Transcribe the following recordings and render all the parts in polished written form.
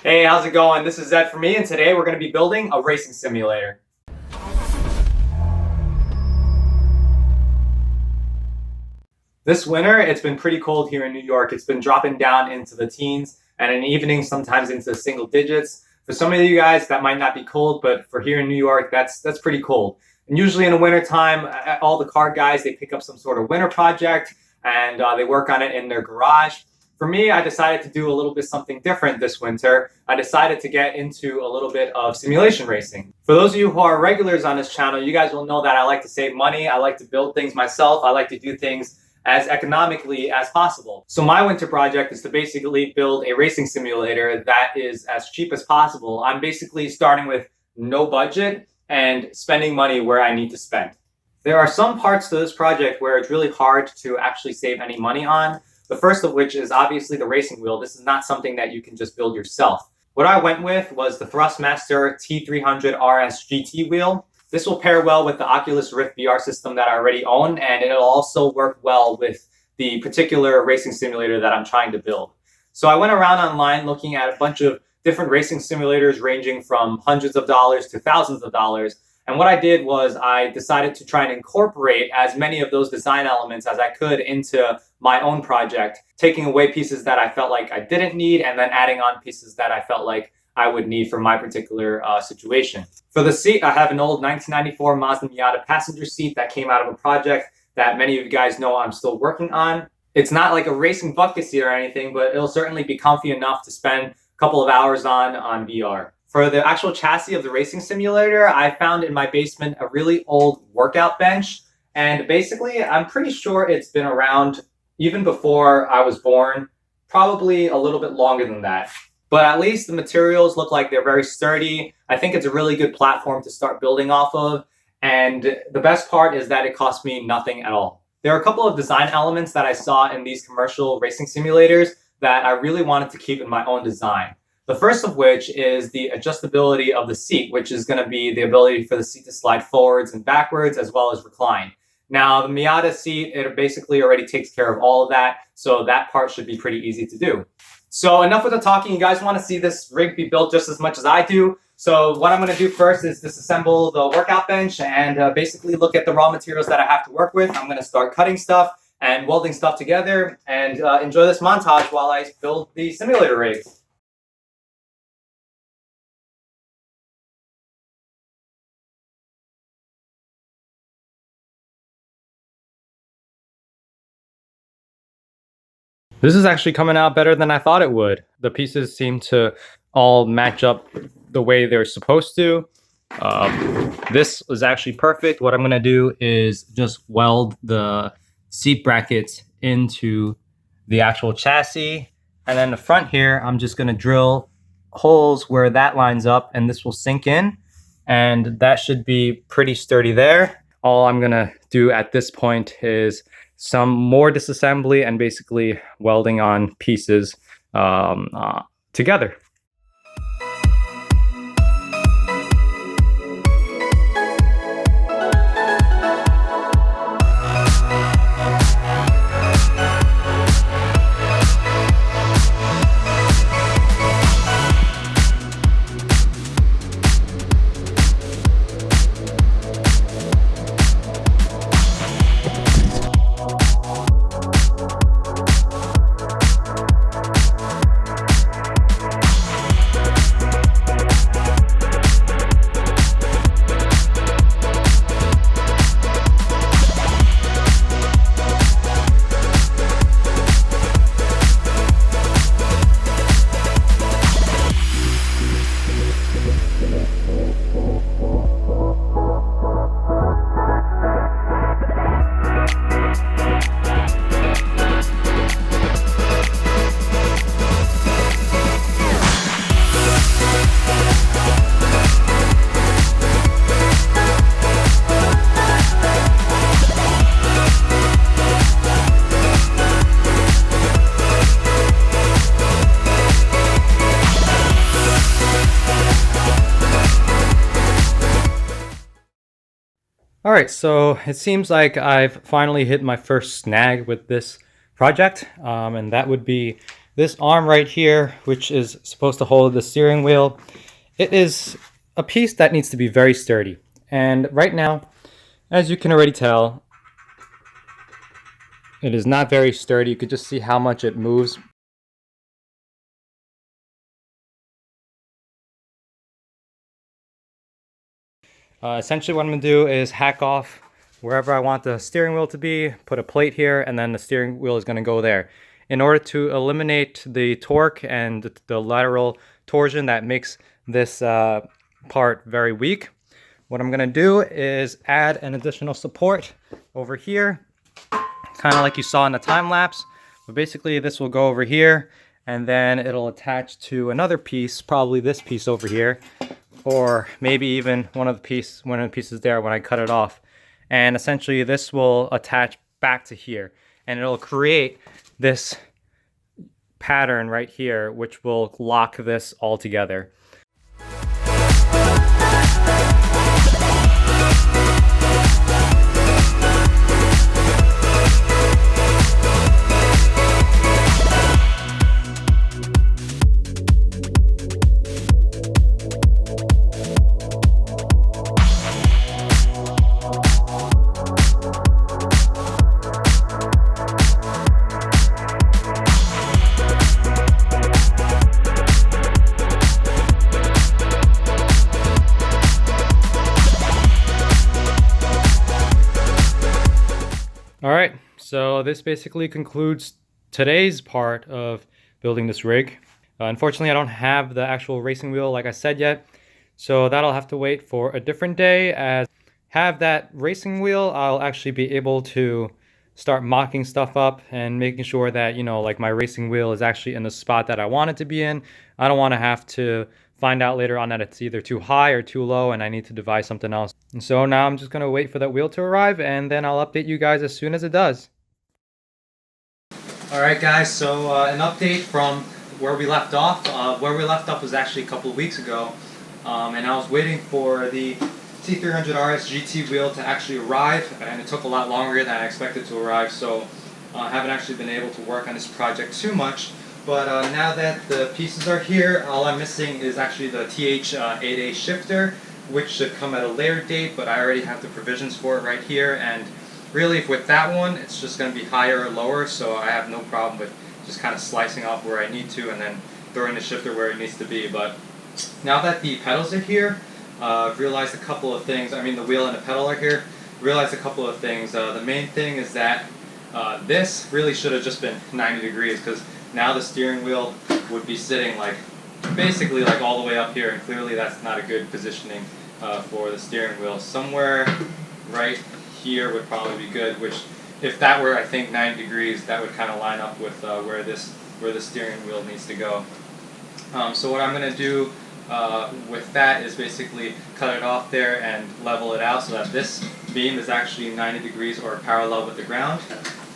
Hey, how's it going? This is Zed for me, and today we're going to be building a racing simulator. This winter, it's been pretty cold here in New York. It's been dropping down into the teens, and in the evening, sometimes into single digits. For some of you guys, that might not be cold, but for here in New York, that's pretty cold. And usually in the wintertime, all the car guys, they pick up some sort of winter project, and they work on it in their garage. For me, I decided to do a little bit something different this winter. I decided to get into a little bit of simulation racing. For those of you who are regulars on this channel, you guys will know that I like to save money. I like to build things myself. I like to do things as economically as possible. So my winter project is to basically build a racing simulator that is as cheap as possible. I'm basically starting with no budget and spending money where I need to spend. There are some parts to this project where it's really hard to actually save any money on. The first of which is obviously the racing wheel. This is not something that you can just build yourself. What I went with was the Thrustmaster T300 RS GT wheel. This will pair well with the Oculus Rift VR system that I already own, and it'll also work well with the particular racing simulator that I'm trying to build. So I went around online looking at a bunch of different racing simulators ranging from hundreds of dollars to thousands of dollars. And what I did was I decided to try and incorporate as many of those design elements as I could into my own project, taking away pieces that I felt like I didn't need and then adding on pieces that I felt like I would need for my particular situation. For the seat, I have an old 1994 Mazda Miata passenger seat that came out of a project that many of you guys know I'm still working on. It's not like a racing bucket seat or anything, but it'll certainly be comfy enough to spend a couple of hours on VR. For the actual chassis of the racing simulator, I found in my basement a really old workout bench. And basically, I'm pretty sure it's been around even before I was born, probably a little bit longer than that. But at least the materials look like they're very sturdy. I think it's a really good platform to start building off of. And the best part is that it cost me nothing at all. There are a couple of design elements that I saw in these commercial racing simulators that I really wanted to keep in my own design. The first of which is the adjustability of the seat, which is going to be the ability for the seat to slide forwards and backwards as well as recline. Now, the Miata seat, it basically already takes care of all of that, so that part should be pretty easy to do. So enough with the talking. You guys want to see this rig be built just as much as I do. So what I'm going to do first is disassemble the workout bench and basically look at the raw materials that I have to work with. I'm going to start cutting stuff and welding stuff together and enjoy this montage while I build the simulator rig. This is actually coming out better than I thought it would. The pieces seem to all match up the way they're supposed to. This is actually perfect. What I'm going to do is just weld the seat brackets into the actual chassis. And then the front here, I'm just going to drill holes where that lines up, and this will sink in. And that should be pretty sturdy there. All I'm going to do at this point is some more disassembly and basically welding on pieces together. All right, so it seems like I've finally hit my first snag with this project, and that would be this arm right here, which is supposed to hold the steering wheel, it is a piece that needs to be very sturdy. And right now, as you can already tell, it is not very sturdy. You can just see how much it moves. Essentially what I'm going to do is hack off wherever I want the steering wheel to be, put a plate here, and then the steering wheel is going to go there. In order to eliminate the torque and the lateral torsion that makes this part very weak, what I'm going to do is add an additional support over here, kind of like you saw in the time lapse. But basically this will go over here, and then it'll attach to another piece, probably this piece over here, or maybe even one of the pieces there when I cut it off. And essentially this will attach back to here, and it'll create this pattern right here, which will lock this all together. Alright, so this basically concludes today's part of building this rig. Unfortunately, I don't have the actual racing wheel like I said yet, so that'll have to wait for a different day. As have that racing wheel, I'll actually be able to start mocking stuff up and making sure that, you know, like my racing wheel is actually in the spot that I want it to be in. I don't want to have to find out later on that it's either too high or too low and I need to devise something else. And so now I'm just going to wait for that wheel to arrive, and then I'll update you guys as soon as it does. Alright guys, so an update from where we left off. Where we left off was actually a couple of weeks ago, and I was waiting for the T300 RS GT wheel to actually arrive, and it took a lot longer than I expected to arrive, so I haven't actually been able to work on this project too much. But now that the pieces are here, all I'm missing is actually the TH8A shifter, which should come at a later date, but I already have the provisions for it right here. And really with that one, it's just going to be higher or lower, so I have no problem with just kind of slicing off where I need to and then throwing the shifter where it needs to be. But now that the pedals are here, I've realized a couple of things. I mean, the wheel and the pedal are here. Realized a couple of things. The main thing is that this really should have just been 90 degrees, because now the steering wheel would be sitting like basically like all the way up here, and clearly that's not a good positioning for the steering wheel. Somewhere right here would probably be good, which if that were, I think, 90 degrees, that would kind of line up with where the steering wheel needs to go. So what I'm going to do with that is basically cut it off there and level it out so that this beam is actually 90 degrees or parallel with the ground.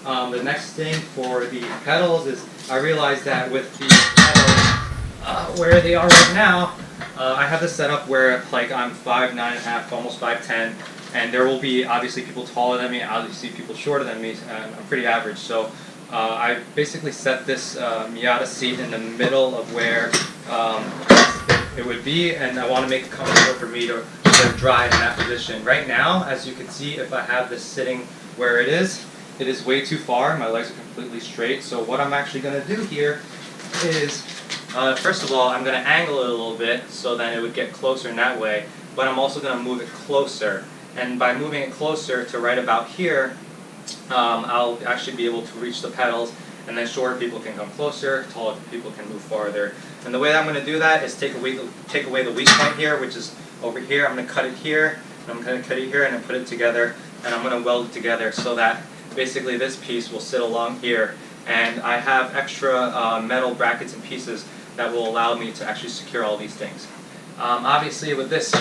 The next thing for the pedals is I realized that with the pedals where they are right now, I have this set up where like I'm 5'9.5", almost 5'10", and there will be obviously people taller than me, obviously people shorter than me, and I'm pretty average. So I basically set this Miata seat in the middle of where it would be, and I want to make it comfortable for me to drive in that position. Right now, as you can see, if I have this sitting where it is way too far. My legs are completely straight. So what I'm actually going to do here is, first of all, I'm going to angle it a little bit so that it would get closer in that way, but I'm also going to move it closer. And by moving it closer to right about here, I'll actually be able to reach the pedals, and then shorter people can come closer, taller people can move farther. And the way that I'm going to do that is take away the weak point here, which is over here. I'm going to cut it here, and I'm going to cut it here, and then put it together, and I'm going to weld it together so that basically this piece will sit along here. And I have extra metal brackets and pieces that will allow me to actually secure all these things. Obviously with this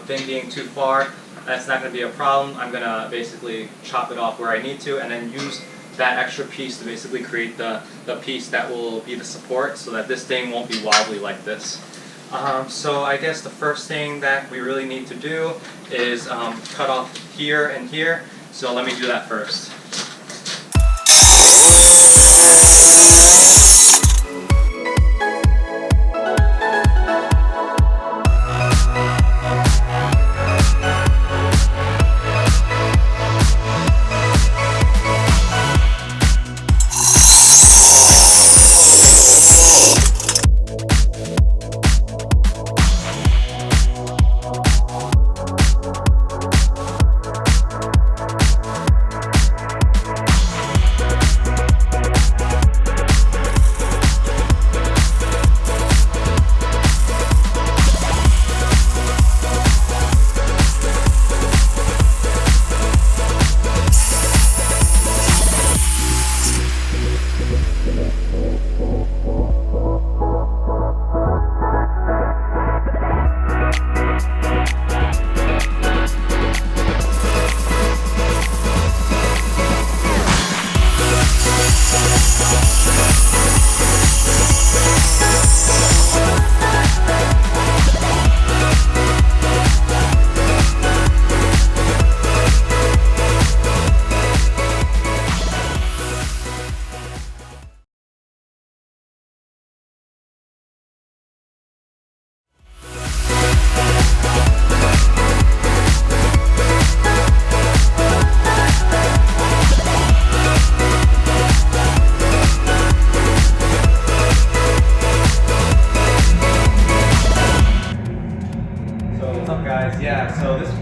thing being too far, that's not going to be a problem. I'm going to basically chop it off where I need to and then use that extra piece to basically create the piece that will be the support so that this thing won't be wobbly like this. So I guess the first thing that we really need to do is cut off here and here. So let me do that first.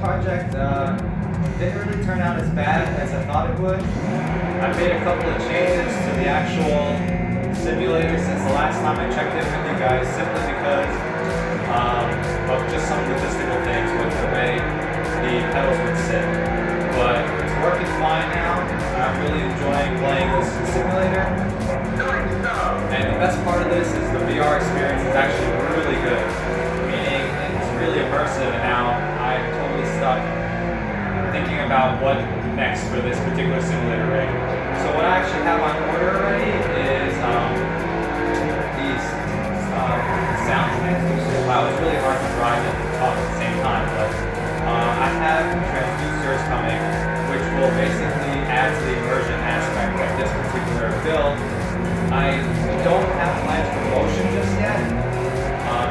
project didn't really turn out as bad as I thought it would. I made a couple of changes to the actual simulator since the last time I checked in with you guys, simply because of just some logistical things with the way the pedals would sit. But it's working fine now. I'm really enjoying playing this simulator. And the best part of this is the VR experience is actually really good, meaning it's really immersive, and now I'm totally stuck thinking about what next for this particular simulator rig. So what I actually have on order already is these sound transducers. Wow, it's really hard to drive and talk at the same time, but I have transducers coming, which will basically add to the immersion aspect of this particular build. I don't have plans for motion just yet,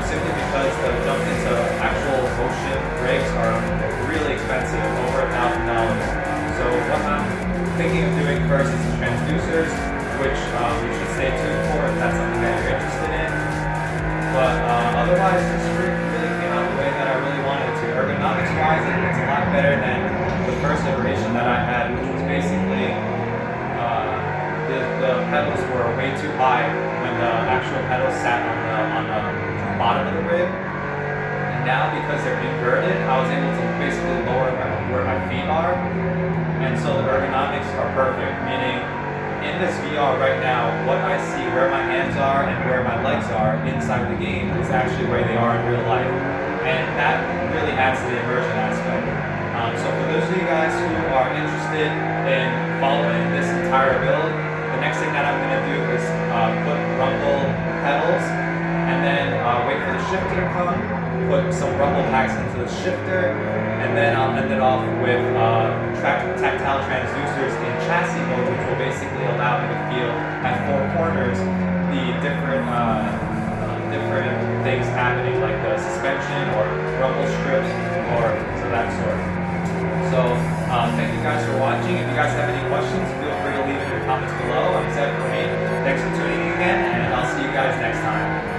simply because the jump into actual motion rigs are really expensive, over $1,000. So what I'm thinking of doing first is the transducers, which you should stay tuned for if that's something that you're interested in. But otherwise, this rig really came out the way that I really wanted it to. Ergonomics-wise, it's a lot better than the first iteration that I had, which was basically the pedals were way too high when the actual pedals sat on the bottom of the rig. And now, because they're inverted, I was able to basically lower where my feet are. And so the ergonomics are perfect, meaning in this VR right now, what I see where my hands are and where my legs are inside the game is actually where they are in real life. And that really adds to the immersion aspect. So for those of you guys who are interested in following this entire build, the next thing that I'm going to do is put rumble pedals, and then wait for the shifter to come, put some rumble packs into the shifter, and then I'll end it off with tactile transducers in chassis mode, which will basically allow me to feel at four corners the different things happening, like the suspension or rumble strips or so that sort. So thank you guys for watching. If you guys have any questions, feel free to leave in your comments below. I'm Zed for me. Thanks for tuning in again, and I'll see you guys next time.